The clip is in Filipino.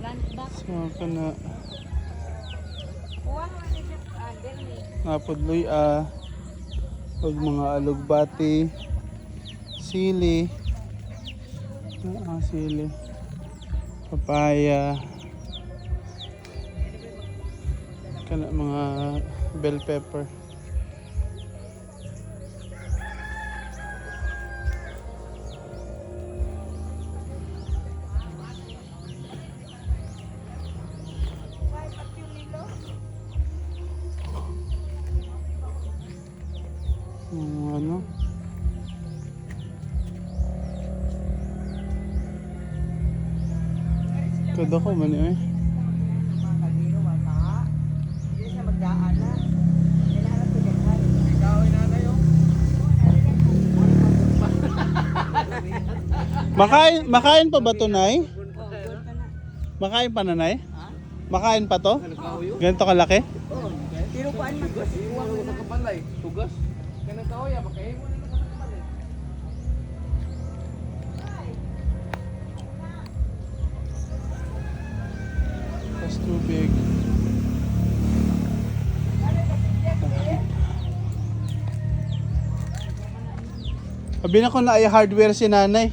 So kana napudloy ug mga alugbati, sili, sili, papaya, kana mga bell pepper. Ano? Kada ko man eh. Makain pa ba to, Nay? Makain pa na, Nay? Makain pa to? Ganito kalaki? Pero kuan man Tugas. Kanang kahoy, makain mo na naman. That's too big. Sabi na ko na ay hardware si nanay.